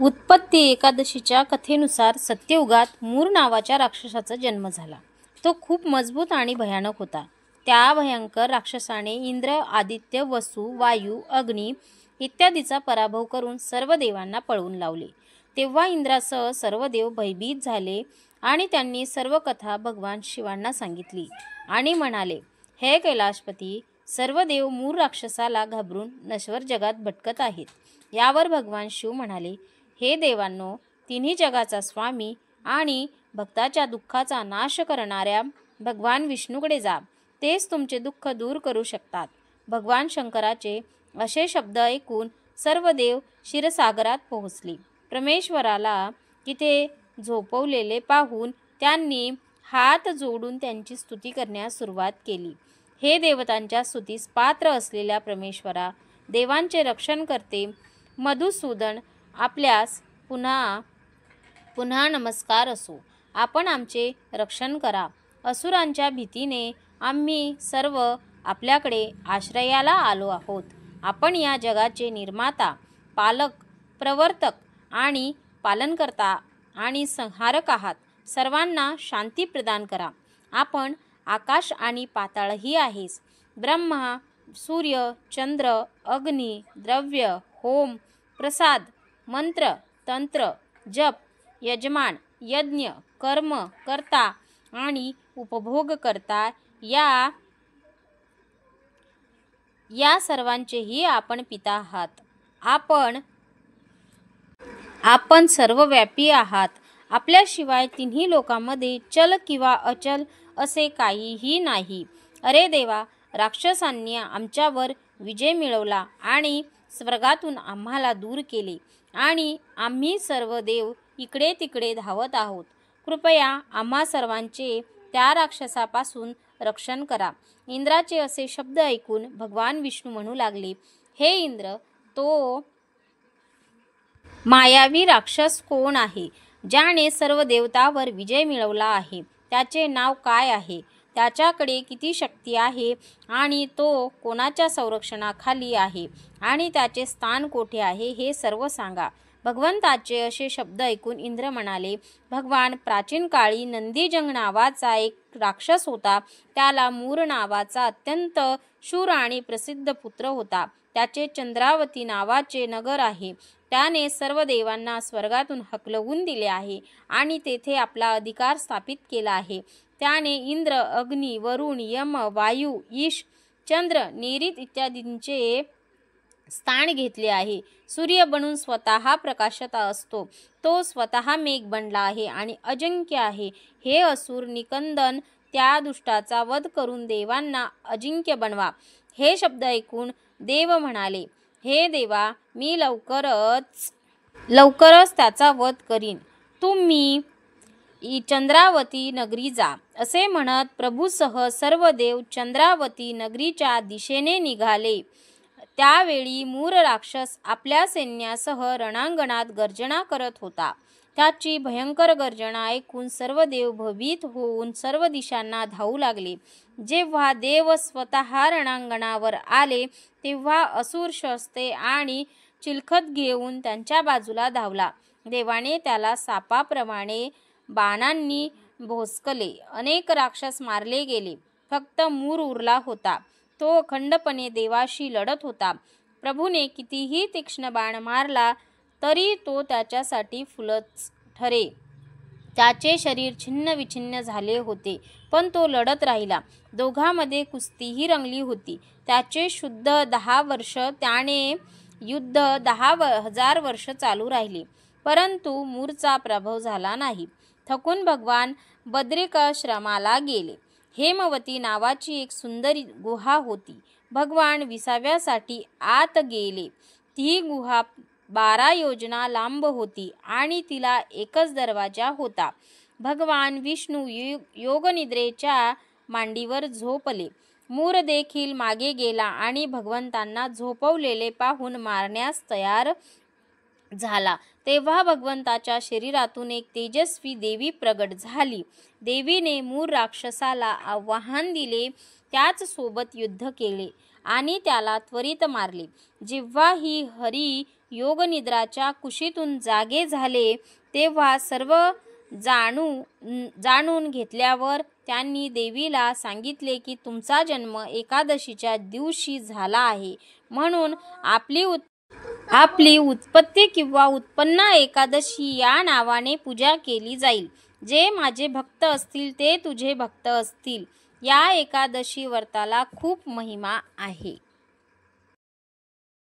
उत्पत्ती एकादशीच्या कथेनुसार सत्ययुगात मूर नावाच्या राक्षसाचा जन्म झाला. तो खूप मजबूत आणि भयानक होता. त्या भयंकर राक्षसाने इंद्र, आदित्य, वसु, वायू, अग्नी इत्यादीचा पराभव करून सर्व देवांना पळवून लावले. तेव्हा इंद्रासह सर्व देव भयभीत झाले आणि त्यांनी सर्व कथा भगवान शिवांना सांगितली आणि म्हणाले, हे कैलाशपती, सर्व देव मूर राक्षसाला घाबरून नश्वर जगात भटकत आहेत. यावर भगवान शिव म्हणाले, हे देवांनो, तिन्ही जगाचा स्वामी आणि भक्ताच्या दुःखाचा नाश करणाऱ्या भगवान विष्णूकडे जा, तेच तुमचे दुःख दूर करू शकतात. भगवान शंकराचे असे शब्द ऐकून सर्व देव क्षीरसागरात पोहोचले. परमेश्वराला तिथे झोपवलेले पाहून त्यांनी हात जोडून त्यांची स्तुती करण्यास सुरुवात केली. हे देवतांच्या स्तुतीस पात्र असलेल्या परमेश्वरा, देवांचे रक्षण करते मधुसूदन, आपल्यास पुन्हा पुन्हा नमस्कार असो. आपण आमचे रक्षण करा. असुरांच्या भीतीने आम्ही सर्व आपल्याकडे आश्रयाला आलो आहोत. आपण या जगाचे निर्माता, पालक, प्रवर्तक आणि पालनकर्ता आणि संहारक आहात. सर्वांना शांती प्रदान करा. आपण आकाश आणि पाताळही आहेस. ब्रह्मा, सूर्य, चंद्र, अग्नी, द्रव्य, होम, प्रसाद, मंत्र, तंत्र, जप, यजमान, यज्ञ, कर्म, कर्ता आणि उपभोग करता या सर्वांचेही आपण पिता आहात. आपण सर्वव्यापी आहात. आपल्याशिवाय तिन्ही लोकांमध्ये चल किंवा अचल असे काहीही नाही. अरे देवा, राक्षसांनी आमच्यावर विजय मिळवला आणि स्वर्गातून आम्हाला दूर केले आणि आम्ही सर्व देव इकडे तिकडे धावत आहोत. कृपया आम्हा सर्वांचे त्या राक्षसापासून रक्षण करा. इंद्राचे असे शब्द ऐकून भगवान विष्णू म्हणू लागले, हे इंद्र, तो मायावी राक्षस कोण आहे, ज्याने सर्व देवतांवर विजय मिळवला आहे? त्याचे नाव काय आहे? त्याच्याकडे किती शक्ती आहे आणि तो कोणाच्या संरक्षणाखाली आहे आणि त्याचे स्थान कोठे आहे, हे सर्व सांगा. भगवंताचे असे शब्द ऐकून इंद्र म्हणाले, भगवान, प्राचीन काळी नंदीजंग नावाचा एक राक्षस होता. त्याला मूर नावाचा अत्यंत शूर आणि प्रसिद्ध पुत्र होता. त्याचे चंद्रावती नावाचे नगर आहे. त्याने सर्व देवांना स्वर्गातून हकलवून दिले आहे आणि तेथे आपला अधिकार स्थापित केला आहे. त्याने इंद्र, अग्नी, वरुण, यम, वायू, ईश, चंद्र, निरीत इत्यादींचे स्थान घेतले आहे. सूर्य बनून स्वतः प्रकाशत असतो. तो स्वतः मेघ बनला आहे आणि अजिंक्य आहे. हे असुर निकंदन, त्या दुष्टाचा वध करून देवांना अजिंक्य बनवा. हे शब्द ऐकून देव म्हणाले, हे देवा, मी लवकरच त्याचा वध करीन. तुम्ही चंद्रावती नगरी जा. असे म्हणत प्रभूसह सर्व देव चंद्रावती नगरीच्या दिशेने निघाले. त्यावेळी मूर राक्षस आपल्या सैन्यासह रणांगणात गर्जना करत होता. त्याची भयंकर गर्जना ऐकून सर्व देव भयभीत होऊन सर्व दिशांना धावू लागले. जेव्हा देव स्वतः रणांगणावर आले तेव्हा असुर शस्त्रे आणि चिलखत घेऊन त्यांच्या बाजूला धावला. देवाने त्याला सापाप्रमाणे बाणांनी भोसकले. अनेक राक्षस मारले गेले. फक्त मूर उरला होता. तो अखंडपणे देवाशी लढत होता. प्रभूने कितीही तीक्ष्ण बाण मारला तरी तो त्याच्यासाठी फुलच ठरे. त्याचे शरीर छिन्न विछिन्न झाले होते, पण तो लढत राहिला. दोघांमध्ये कुस्तीही रंगली होती. त्याचे युद्ध 10,000 वर्ष चालू राहिले, परंतु मूरचा प्रभाव झाला नाही. थकून भगवान बद्रिकाश्रमाला गेले. हेमवती नावाची एक सुंदर गुहा होती. भगवान विसाव्यासाठी आत गेले. ती गुहा 12 योजना लांब होती आणि तिला एकच दरवाजा होता. भगवान विष्णू योगनिद्रेच्या मांडीवर झोपले. मूर देखील मागे गेला आणि भगवंतांना झोपवलेले पाहून मारण्यास तयार झाला. तेव्हा भगवंताच्या शरीरातून एक तेजस्वी देवी प्रगट झाली. देवीने मूर राक्षसाला आव्हान दिले. त्याच सोबत युद्ध केले आणि त्याला त्वरित मारले. जेव्हा ही हरी योगनिद्राच्या कुशीतून जागे झाले तेव्हा सर्व जाणून घेतल्यावर त्यांनी देवीला सांगितले की तुमचा जन्म एकादशीच्या दिवशी झाला आहे, म्हणून आपली उत्पत्ती किंवा उत्पन्ना एकादशी या नावाने पूजा केली जाईल. जे माझे भक्त असतील ते तुझे भक्त असतील. या एकादशी व्रताला खूप महिमा आहे.